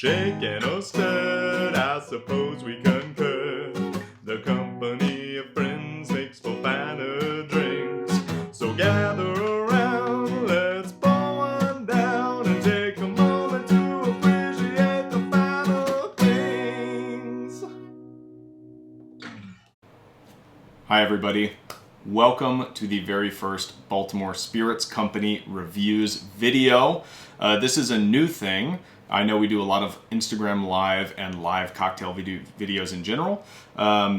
shaken or stirred, I suppose we concur. The company of friends makes for finer drinks. So gather around, let's pour one down and take a moment to appreciate the finer things. Hi everybody, welcome to the very first Baltimore Spirits Company reviews video. This is a new thing. I know we do a lot of Instagram live and live cocktail videos in general.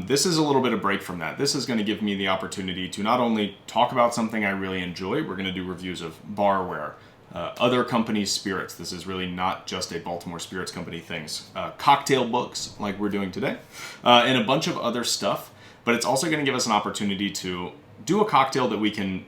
This is a little bit of break from that. This is going to give me the opportunity to not only talk about something I really enjoy, we're going to do reviews of barware, other companies' spirits. This is really not just a Baltimore Spirits Company things. Cocktail books like we're doing today, and a bunch of other stuff. But it's also going to give us an opportunity to do a cocktail that we can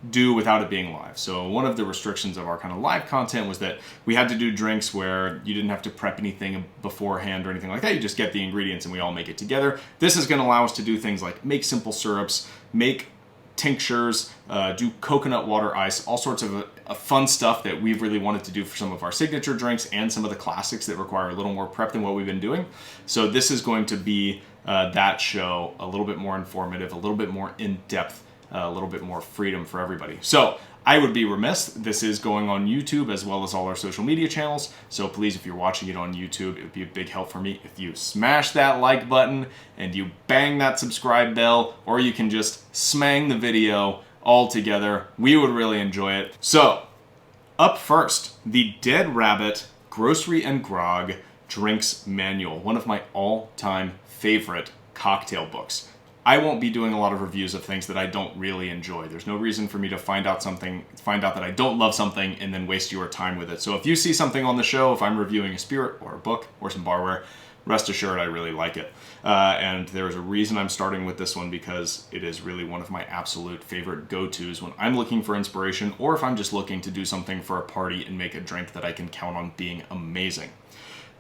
do without it being live. So one of the restrictions of our kind of live content was that we had to do drinks where you didn't have to prep anything beforehand or anything like that. You just get the ingredients and we all make it together. This is going to allow us to do things like make simple syrups, make tinctures, do coconut water ice, all sorts of fun stuff that we've really wanted to do for some of our signature drinks and some of the classics that require a little more prep than what we've been doing. So this is going to be that show, a little bit more informative, a little bit more in-depth, a little bit more freedom for everybody. So I would be remiss, this is going on YouTube as well as all our social media channels, so please, if you're watching it on YouTube, it would be a big help for me if you smash that like button and you bang that subscribe bell, or you can just smang the video all together. We would really enjoy it. So, up first, the Dead Rabbit Grocery and Grog Drinks Manual, one of my all-time favorite cocktail books. I won't be doing a lot of reviews of things that I don't really enjoy. There's no reason for me to find out that I don't love something and then waste your time with it. So if you see something on the show, if I'm reviewing a spirit or a book or some barware, rest assured I really like it. And there's a reason I'm starting with this one, because it is really one of my absolute favorite go-tos when I'm looking for inspiration, or if I'm just looking to do something for a party and make a drink that I can count on being amazing.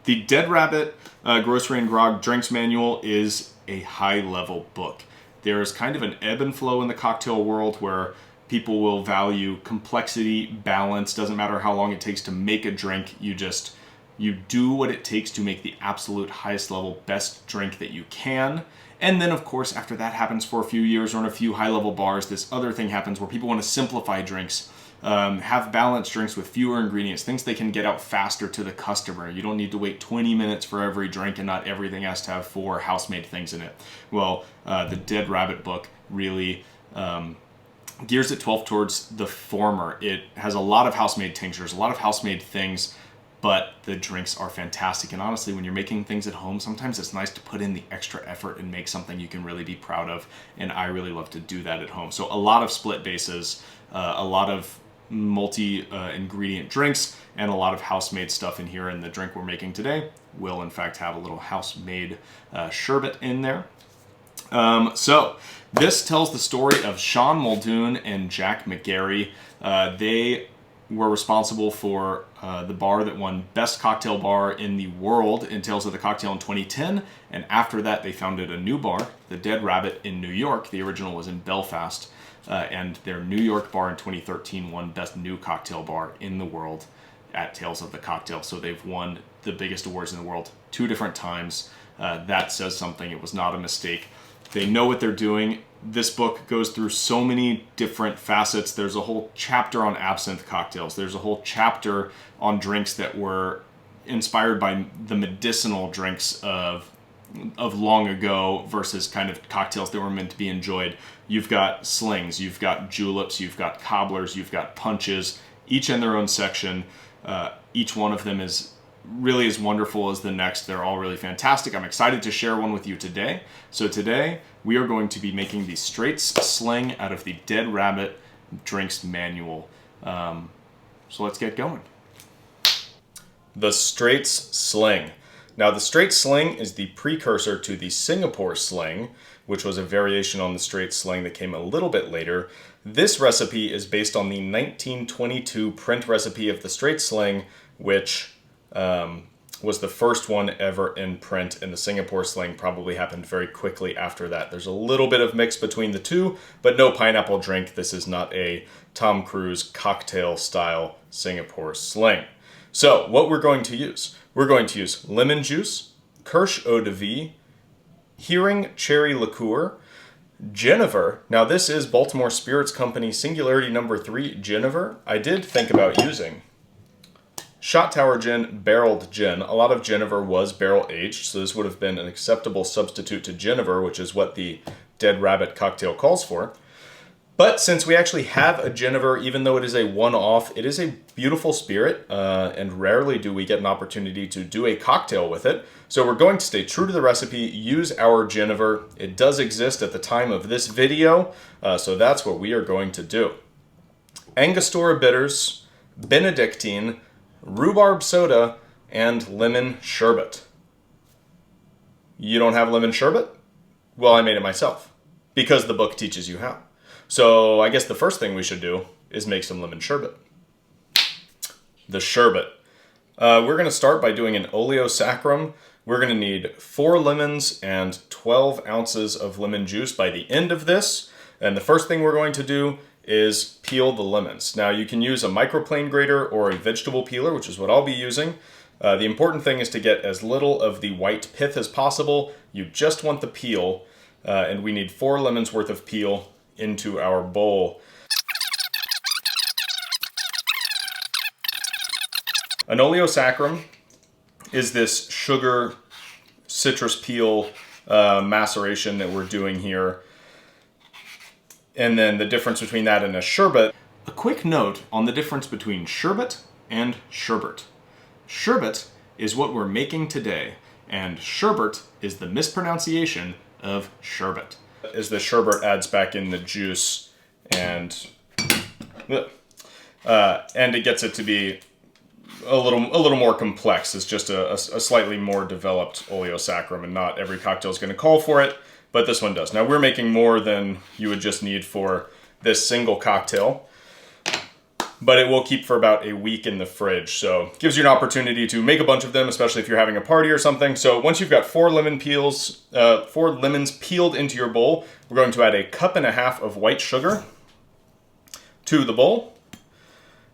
The Dead Rabbit Grocery and Grog Drinks Manual is a high-level book. There is kind of an ebb and flow in the cocktail world where people will value complexity, balance, doesn't matter how long it takes to make a drink, you do what it takes to make the absolute highest level best drink that you can. And then of course, after that happens for a few years or in a few high-level bars, this other thing happens where people want to simplify drinks, have balanced drinks with fewer ingredients, things they can get out faster to the customer. You don't need to wait 20 minutes for every drink, and not everything has to have 4 house-made things in it. Well, the Dead Rabbit book really gears itself towards the former. It has a lot of house-made tinctures, a lot of house-made things, but the drinks are fantastic. And honestly, when you're making things at home, sometimes it's nice to put in the extra effort and make something you can really be proud of. And I really love to do that at home. So a lot of split bases, a lot of multi-ingredient drinks, and a lot of house-made stuff in here. And the drink we're making today will in fact have a little house-made sherbet in there. So this tells the story of Sean Muldoon and Jack McGarry. They were responsible for the bar that won Best Cocktail Bar in the World in Tales of the Cocktail in 2010, and after that they founded a new bar, the Dead Rabbit, in New York. The original was in Belfast, and their New York bar in 2013 won Best New Cocktail Bar in the World at Tales of the Cocktail. So they've won the biggest awards in the world 2 different times. That says something. It was not a mistake. They know what they're doing. This book goes through so many different facets. There's a whole chapter on absinthe cocktails. There's a whole chapter on drinks that were inspired by the medicinal drinks of long ago versus kind of cocktails that were meant to be enjoyed. You've got slings, you've got juleps, you've got cobblers, you've got punches, each in their own section. Each one of them is really as wonderful as the next. They're all really fantastic. I'm excited to share one with you today. So today we are going to be making the Straights Sling out of the Dead Rabbit Drinks Manual. So let's get going. The Straights Sling. Now the Straights Sling is the precursor to the Singapore Sling, which was a variation on the Straights Sling that came a little bit later. This recipe is based on the 1922 print recipe of the Straights Sling, which was the first one ever in print, and the Singapore Sling probably happened very quickly after that. There's a little bit of mix between the two, but no pineapple drink. This is not a Tom Cruise cocktail style Singapore Sling. So what we're going to use. We're going to use lemon juice, Kirsch eau de vie, Hearing cherry liqueur, Genever. Now this is Baltimore Spirits Company Singularity number 3 Genever. I did think about using Shot Tower Gin barreled gin. A lot of Genever was barrel aged, so this would have been an acceptable substitute to Genever, which is what the Dead Rabbit cocktail calls for. But since we actually have a Genever, even though it is a one-off, it is a beautiful spirit, and rarely do we get an opportunity to do a cocktail with it. So we're going to stay true to the recipe, use our Genever. It does exist at the time of this video, so that's what we are going to do. Angostura bitters, Benedictine, rhubarb soda, and lemon sherbet. You don't have lemon sherbet? Well, I made it myself, because the book teaches you how. So I guess the first thing we should do is make some lemon sherbet. The sherbet. We're going to start by doing an oleo saccharum. We're going to need 4 lemons and 12 ounces of lemon juice by the end of this. And the first thing we're going to do is peel the lemons. Now you can use a microplane grater or a vegetable peeler, which is what I'll be using. The important thing is to get as little of the white pith as possible. You just want the peel, and we need 4 lemons worth of peel into our bowl. An oleo saccharum is this sugar citrus peel maceration that we're doing here. And then the difference between that and a sherbet. A quick note on the difference between sherbet and sherbet. Sherbet is what we're making today, and sherbet is the mispronunciation of sherbet. As the sherbet adds back in the juice and it gets it to be a little more complex. It's just a slightly more developed oleo saccharum, and not every cocktail is going to call for it, but this one does. Now we're making more than you would just need for this single cocktail, but it will keep for about a week in the fridge. So it gives you an opportunity to make a bunch of them, especially if you're having a party or something. So once you've got 4 lemons peeled into your bowl, we're going to add 1.5 cups of white sugar to the bowl.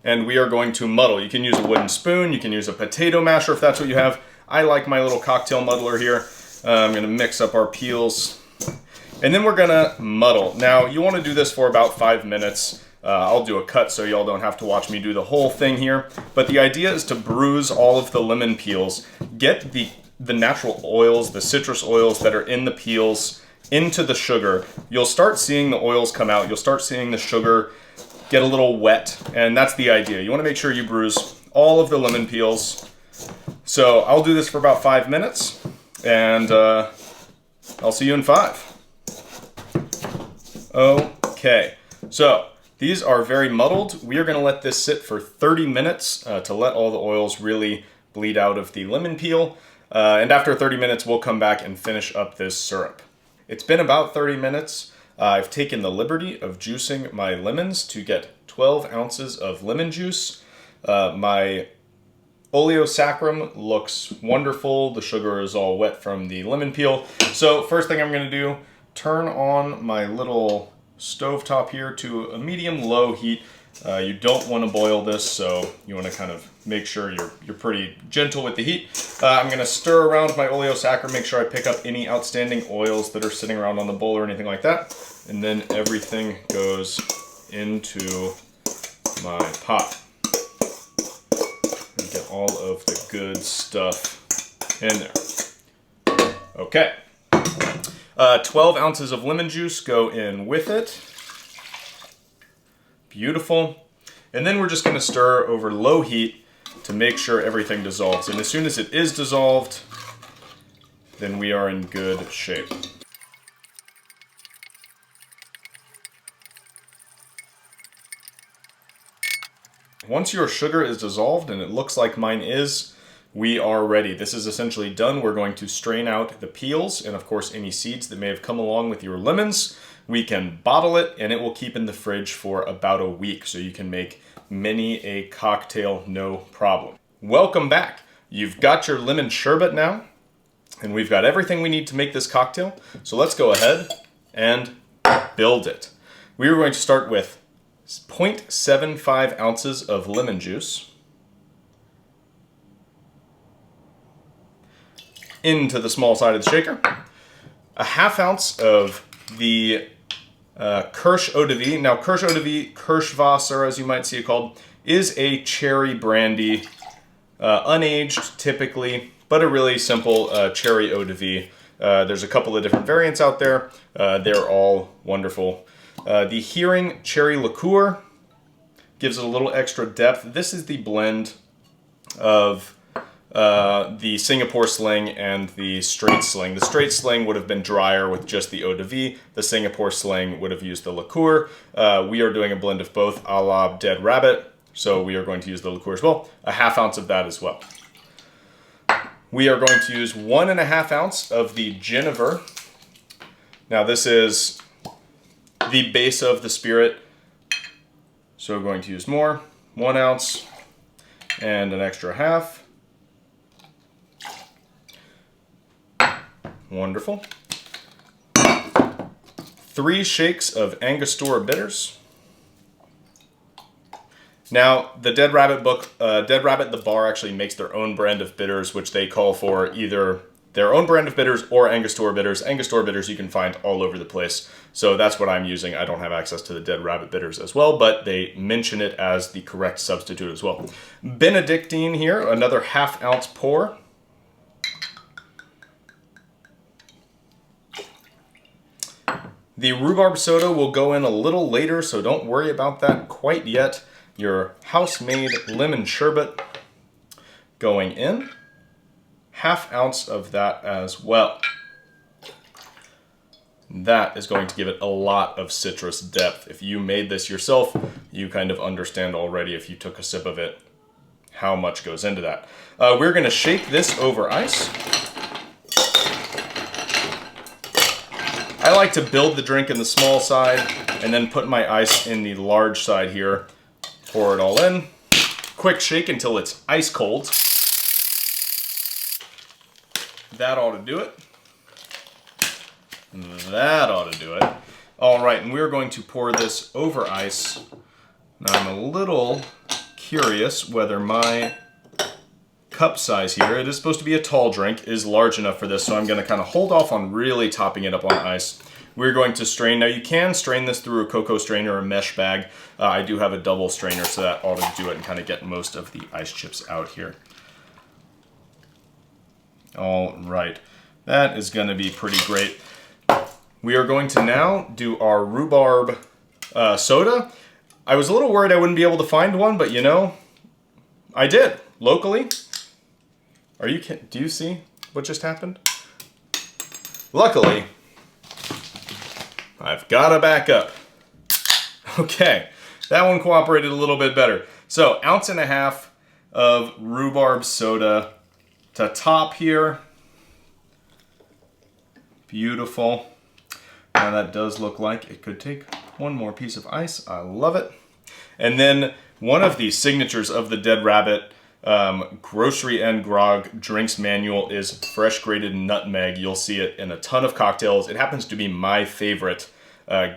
And we are going to muddle. You can use a wooden spoon, you can use a potato masher if that's what you have. I like my little cocktail muddler here. I'm gonna mix up our peels. And then we're gonna muddle. Now you wanna do this for about 5 minutes. I'll do a cut so y'all don't have to watch me do the whole thing here. But the idea is to bruise all of the lemon peels, get the natural oils, the citrus oils that are in the peels into the sugar. You'll start seeing the oils come out. You'll start seeing the sugar get a little wet, and that's the idea. You want to make sure you bruise all of the lemon peels. So I'll do this for about 5 minutes, and I'll see you in 5. Okay, so these are very muddled. We are going to let this sit for 30 minutes to let all the oils really bleed out of the lemon peel. And after 30 minutes, we'll come back and finish up this syrup. It's been about 30 minutes. I've taken the liberty of juicing my lemons to get 12 ounces of lemon juice. My oleo saccharum looks wonderful. The sugar is all wet from the lemon peel. So first thing I'm going to do, turn on my little stovetop here to a medium-low heat. You don't want to boil this, so you want to kind of make sure you're pretty gentle with the heat. I'm going to stir around my oleo saccharum, make sure I pick up any outstanding oils that are sitting around on the bowl or anything like that. And then everything goes into my pot. And get all of the good stuff in there. Okay. 12 ounces of lemon juice go in with it. Beautiful. And then we're just going to stir over low heat to make sure everything dissolves. And as soon as it is dissolved, then we are in good shape. Once your sugar is dissolved, and it looks like mine is, we are ready. This is essentially done. We're going to strain out the peels and of course any seeds that may have come along with your lemons. We can bottle it and it will keep in the fridge for about a week, so you can make many a cocktail, no problem. Welcome back. You've got your lemon sherbet now, and we've got everything we need to make this cocktail. So let's go ahead and build it. We are going to start with 0.75 ounces of lemon juice, into the small side of the shaker. A half ounce of the Kirsch Eau de Vie. Now, Kirsch Eau de Vie, Kirschwasser, as you might see it called, is a cherry brandy, unaged typically, but a really simple cherry Eau de Vie. There's a couple of different variants out there. They're all wonderful. The Hearing Cherry Liqueur gives it a little extra depth. This is the blend of the Singapore Sling and the Straights Sling. The Straights Sling would have been drier with just the Eau de Vie. The Singapore Sling would have used the liqueur. We are doing a blend of both a la Dead Rabbit, so we are going to use the liqueur as well. A half ounce of that as well. We are going to use 1.5 ounce of the Genever. Now this is the base of the spirit, so we're going to use more. 1 ounce and an extra half. Wonderful. 3 shakes of Angostura bitters. Now, the Dead Rabbit book, Dead Rabbit, the bar, actually makes their own brand of bitters, which they call for either their own brand of bitters or Angostura bitters. Angostura bitters you can find all over the place, so that's what I'm using. I don't have access to the Dead Rabbit bitters as well, but they mention it as the correct substitute as well. Benedictine here, another half ounce pour. The rhubarb soda will go in a little later, so don't worry about that quite yet. Your house-made lemon sherbet going in. Half ounce of that as well. That is going to give it a lot of citrus depth. If you made this yourself, you kind of understand already, if you took a sip of it, how much goes into that. We're going to shake this over ice. I like to build the drink in the small side and then put my ice in the large side here. Pour it all in. Quick shake until it's ice cold. That ought to do it. That ought to do it. All right, and we're going to pour this over ice. Now I'm a little curious whether my cup size here, it is supposed to be a tall drink, is large enough for this, so I'm going to kind of hold off on really topping it up on ice. We're going to strain. Now you can strain this through a cocoa strainer or a mesh bag. I do have a double strainer, so that ought to do it and kind of get most of the ice chips out here. All right, that is going to be pretty great. We are going to now do our rhubarb soda. I was a little worried I wouldn't be able to find one, but you know, I did, locally. Do you see what just happened? Luckily, I've got a backup. Okay, that one cooperated a little bit better. So, 1.5 ounces of rhubarb soda to top here. Beautiful. Now that does look like it could take one more piece of ice. I love it. And then one of the signatures of the Dead Rabbit grocery and grog drinks manual is fresh grated nutmeg. You'll see it in a ton of cocktails. It happens to be my favorite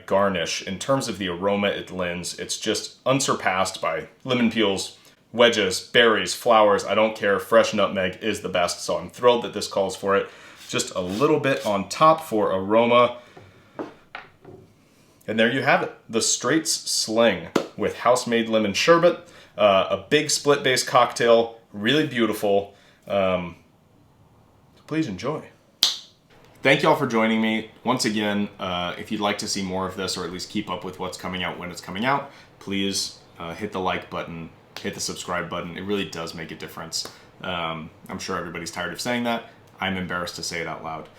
garnish. In terms of the aroma it lends, it's just unsurpassed by lemon peels, wedges, berries, flowers. I don't care. Fresh nutmeg is the best, so I'm thrilled that this calls for it. Just a little bit on top for aroma. And there you have it, the Straights Sling with house-made lemon sherbet. A big split-based cocktail, really beautiful. So please enjoy. Thank you all for joining me. Once again, if you'd like to see more of this, or at least keep up with what's coming out when it's coming out, please hit the like button, hit the subscribe button. It really does make a difference. I'm sure everybody's tired of saying that. I'm embarrassed to say it out loud.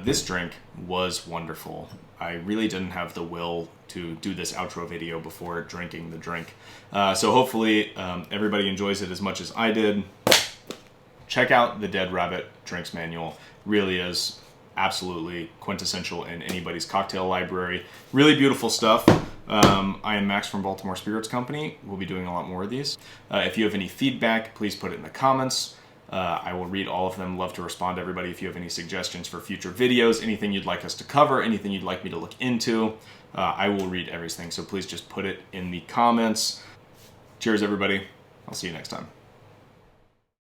This drink was wonderful. I really didn't have the will to do this outro video before drinking the drink. So hopefully everybody enjoys it as much as I did. Check out the Dead Rabbit Drinks Manual. Really is absolutely quintessential in anybody's cocktail library. Really beautiful stuff. I am Max from Baltimore Spirits Company. We'll be doing a lot more of these. If you have any feedback, please put it in the comments. I will read all of them. Love to respond to everybody. If you have any suggestions for future videos, anything you'd like us to cover, anything you'd like me to look into, I will read everything. So please just put it in the comments. Cheers, everybody. I'll see you next time.